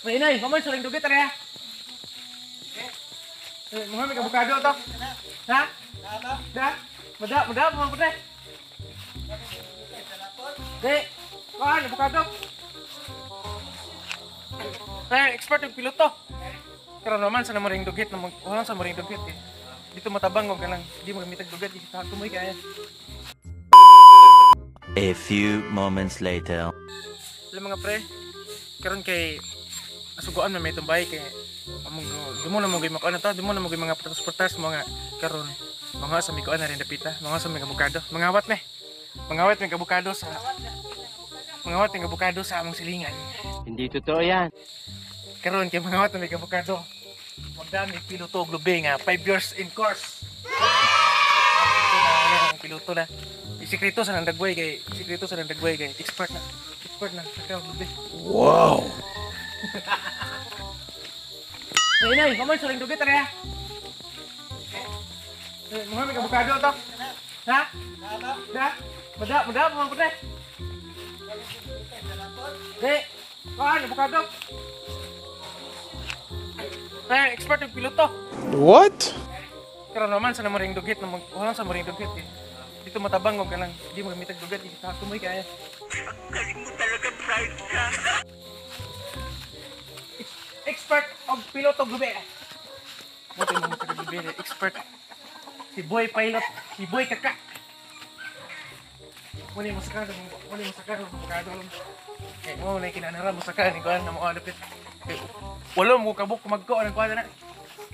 May inay, mamay suling dugit ya. Mga may kabukado to. Ha? Da? Mada mo pre. Di, kuan kabukado. Expert yung piloto. Pero naman sa maring dugit na walang sa maring dugit eh. Dito matabang ko lang. Di mo gamitag dugit, di ka tumoy kaya. A few moments later. Alam mga pre, karon kay asuguan may tumbay kay di mo na mo gay makano ta, di mo na mo gay mga protas mga karon mga sa mikuan na rin dapita, mga sa mga abukado, mangawat me. Mangawat may abukado sa mangawat may abukado sa among silingan. Hindi totoo yan. Karon kay mangawat may abukado. Magdami piloto globe nga 5 years in course. Piloto na. Sikreto sa nandagway kay expert na sa globe. Wow. Inay, mamay suling dugit ya. Mga may kabukado to. Ha? Da? Mada mo pre. Di, kuan kabukado. Expert yung piloto. What? Pero naman sa maring dugit na walang sa maring dugit eh. Dito matabang ko lang, di mo gamitag dugit, di ka tumoy kaya. Ang galing mo talaga, bright ka. Expert of piloto globe. Buti mo sa globe, expert. Si Boy Pilot, si Boy Kaka. Muna mo sakar ng bukado lang. Eh, mo na kinanara mo sakar ni kuan na mo adapit. Wala mo kabuk kumagko ng kuan na.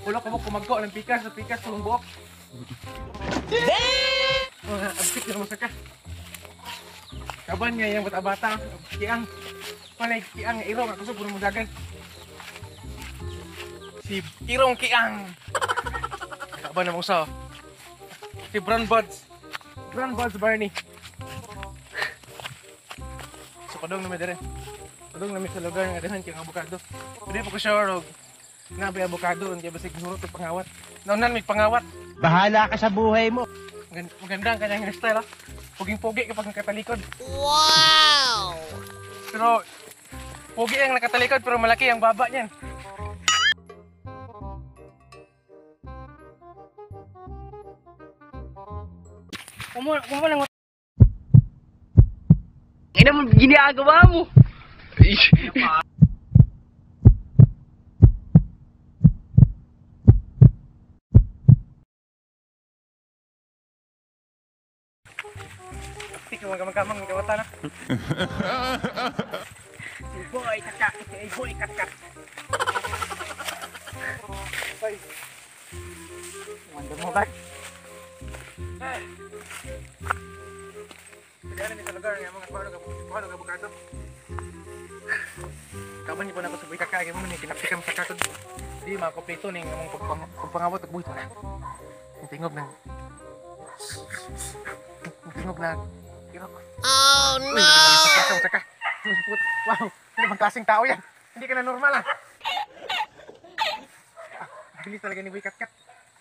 Wala kabuk kumagko ng pikas tulong buok. Absit na mo sakar. Kaban niya yung bata-bata, kiang. Panay kiang irong ako sa puno mo dagan. Si Irong Kiang. Kaban na mo sa. Si Brown Buds Barney. So padong na may dire. Padong na may sa lugar nga dahan kang abukado. Pwede po ko sure og nabi abukado kaya basig nuro to pangawat. Naunan may pangawat. Bahala ka sa buhay mo. Maganda ang kanyang hairstyle. Puging-pugi kapag nakatalikod. Wow! Pero pugi ang nakatalikod pero malaki ang baba niyan. Kamu lang. Ina mo ginagawa mo. Tik mo gamang-gamang kawata na. Si Boy Kaka. Bye. Wonder mo ba? Kaya namin sa lugar nga mga paano abukado. Kaban niyo po na ako sa Boy Kaka. Kaya mo man kinapikam sa katod. Di makakompleto ning among pagpangawat at buhito na. Tingog na. Oh no! Wow, ano bang klaseng tao yan? Hindi ka na normal ah. Bilis talaga ni Boy Katkat.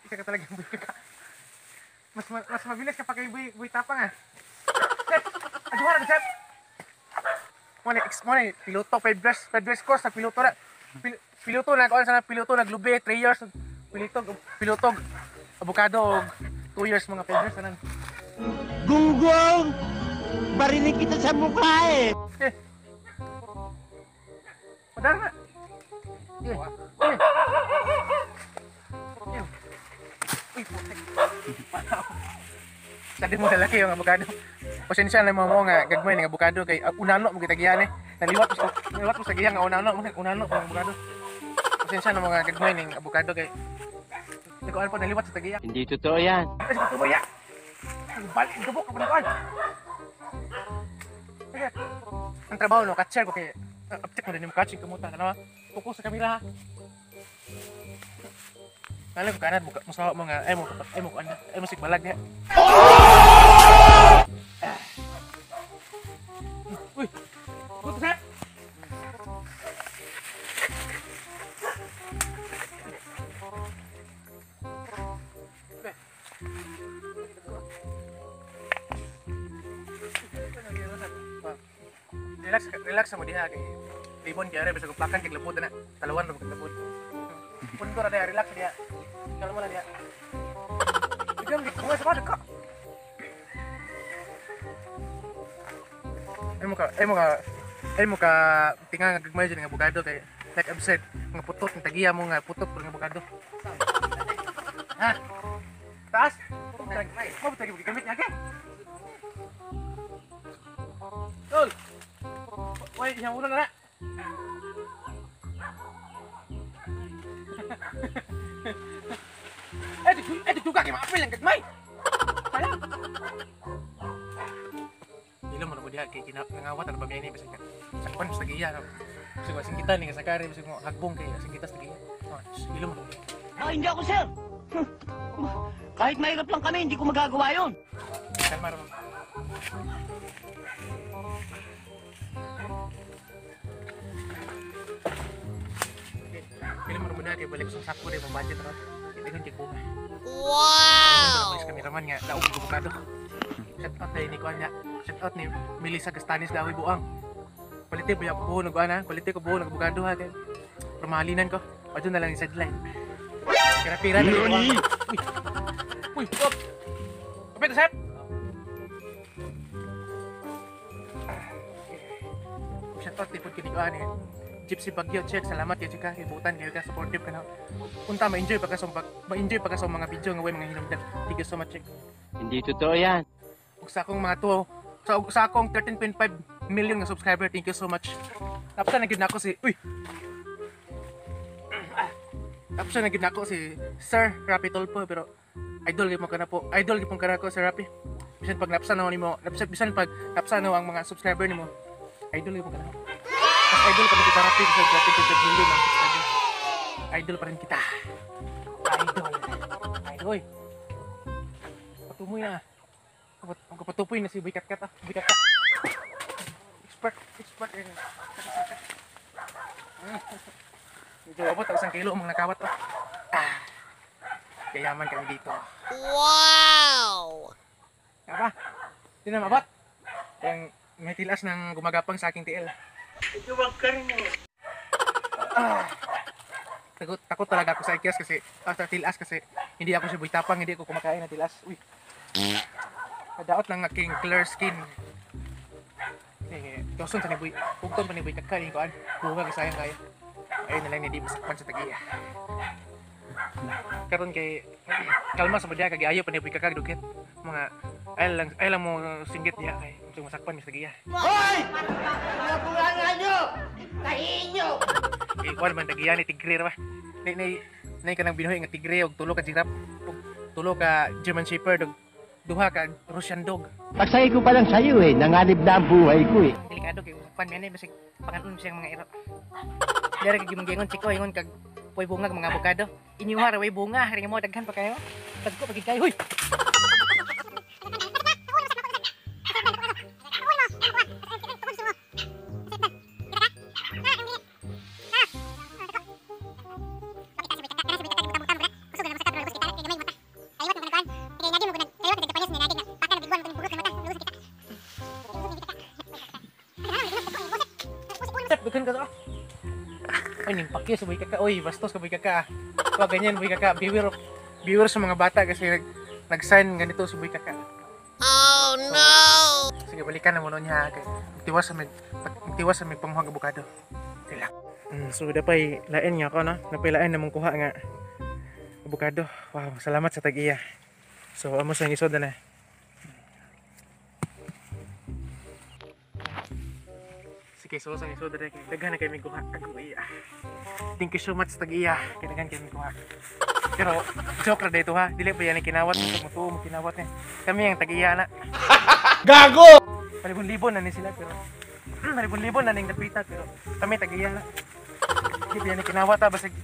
Isa ka talaga Boy Kaka. Mas mabilis kapag kay Boy Tapang ah. Chef! Aduhara na Chef! Muna piloto, 5 years course na piloto na. Piloto na, kung sana piloto na glube, 3 years. Piloto, abukado, 2 years mga 5 years na nan. Gunggong! Barinig kita sa mukha eh! Padahal na. Uy, putek. Sabi mo lalaki yung abukado. Pasensya na mo nga gagmay ng abukado kay unano mo kita giyan eh. Naliwat mo sa giyang unano ang abukado. Pasensya na mo nga gagmay ng abukado kay nagkuan pa naliwat sa giyang. Hindi totoo yan. Ay, tumoy ya. Balik gubok ka pa ang trabaho no, catcher ko kay uptik mo din yung catching kamutan, ano? Focus sa kamera ha. Kala ko kanan mo sa mga ay mo sigbalag niya. Uy. Puto sa. relax mo diha kay libon kay basta kuplakan kay labot na. Talawan ra kay labot. Punto ra diha relax diha. Kalma lang diha. Bigyan di ko sa ka. Ay mo ka tinga nga gagmay dyan ng abogado kay like I've said, mga putot, ng tagiya mo nga putot por ng abogado. Ha? Taas? Mabutagi mo gigamit niya kay? Tol! Uy, isang ulo na na! Ito juga kay makapil ang gagmay! Kaya? Ilo mo na mo diha kay kinangawat ang pamilya niya kasi sakpan sa tagiya. Kasi kung asing kita ni kasakari, kasi kung hagbong kay asing kita sa tagiya. Ilo mo na. Ah, hindi ako, sir. Kahit mahirap lang kami, hindi ko magagawa yun. Kalma rin. Ilo mo na mo diha kay balik sa sakpo rin, budget rin. Hindi kong check bunga. Wow! Mas kameraman nga, laog ng bukado. Shout out na ni Kuan niya. Shout out ni Melissa Castanis Dawi Buang. Kwalite ba yung buho nag-ana? Kwalite ko buho nag-bukado ha. Permahalinan ko. Padyo na lang yung sideline. Pira-pira na yung buang. Uy! Stop! Kapit na, Sep! Shout out tipod kinikuan eh. Gypsy Bagyo, check, salamat kay Chika, ibutan kayo ka, supportive ka na. Unta, ma-enjoy pa ka sa mga video nga way mga hinumdan. Thank you so much, check. Hindi totoo yan. Ug sa akong mga to, sa akong 13.5 million nga subscriber, thank you so much. Tapos na gid nako si, Tapos na gid nako si Sir Rapi Tolpo, pero idol gyud mo kana po. Idol gyud pong kana ko Sir Rapi. Bisan pag napsa na nimo, bisan pag napsa na ang mga subscriber nimo. Idol gyud mo kana. Mas idol pa rin kita Rapi sa 13.5 million ang subscriber. Idol pa rin kita. Idol. Patumoy na. Ang kapatupoy na si Boy Katkat ah. Boy Katkat. Expert rin. Medyo abot ang 1 kilo ang mga nakawat oh. Kayaman kami dito. Wow! Nga ba? Hindi na mabot. Yung may tilas ng gumagapang sa aking TL. Ito bang karin mo? Takot talaga ako sa ikias kasi sa tilas kasi hindi ako si Boy Tapang, hindi ako kumakain ng tilas. Uy. Kadaot ng aking clear skin. Doson sa ni Boy, pugton pa ni Boy Katkat ko an. Bunga sayang kaya. Ayun na lang ni di masakpan sa tagiya. Karon kay kalma sa badya kay ayo pa ni Boy Katkat dugit. Mga ay lang mo singgit diya kay masakpan sa tagiya. Hoy! Mga bunga nyo! Tahiin nyo! Kuan man tagiya ni tigre ra ba. Nay kanang binuhi nga tigre og tulo ka giraffe og tulo ka German shepherd og duha ka Russian dog. Pagsay ko pa lang sa'yo eh, nanganib na ang buhay ko eh. Delikado kay upan man basig panganon siyang mga iro. Dere kay gimangingon chiko ingon kag poy bungag mga abogado. Inyuha ra way bunga, ring mo daghan pa kayo. Tagko pagid kayo. Hoy. Dughan ka to. Oy, nimpakyo sa Boy Katkat. Oy, bastos ka Boy Katkat. Wag ganyan Boy Katkat. Beware sa mga bata kasi nag-sign ganito si Boy Katkat. Oh no! Sige, balikan na mo niya kay tiwas sa may panghuwag abogado. Relax. So dapay lain nga ako no. Napilain na mong kuha nga abogado. Wow, salamat sa tag-iya. So amo sa isod na. Sige, so sa isod na kay daghan na kay mi kuha kag iya. Thank you so much sa tag-iya. Kay daghan kay mi kuha. Pero joke ra dito ha. Dili ba yan kinawat mo mo kinawat eh. Kami ang tag-iya na. Gago! Malibon-libon na ni sila pero malibon-libon na ning napita pero kami tag-iya na. Di ba yan kinawat ha basig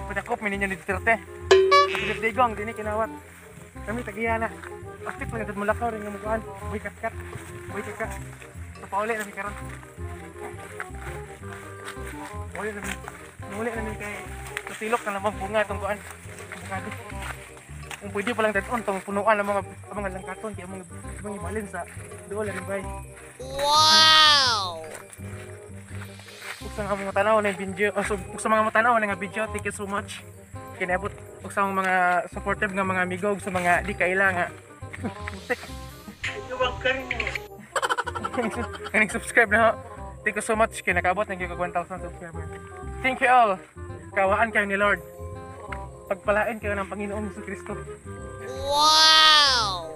padakop mi ninyo ni Duterte. Philip Digong dini kinawat. Kami tag-iya na. Plastic lang gud mulakaw ring nga mukuan. Boy Katkat. Boy Katkat. Pauli na mi karon. Uli na mi kay tutilok na lamang bunga itong kuan. Abogado. Kung pwede pa lang dadon tong punuan ng mga langkaton kaya mga ibalin sa duol rin bay. Wow! sa mga tanaw na video, sa mga tanaw na nga video, thank you so much. Kinabot ug sa mga supportive nga mga amigo ug sa mga di kailangan. Kaning subscribe na ho. Thank you so much kay nakaabot ng 1,000 subscribers. Thank you all. Kawaan kayo ni Lord. Pagpalain kayo ng Panginoong Jesucristo. Wow!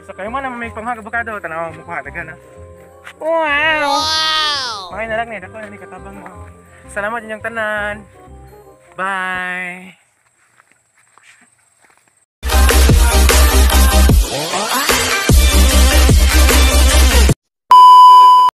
So kayo man na may panghagabakado, tanaw mo mukha dagan ha. Wow! Wow! Mga nalang ni dako na ni katabang mo. Salamat inyong tanan. Bye.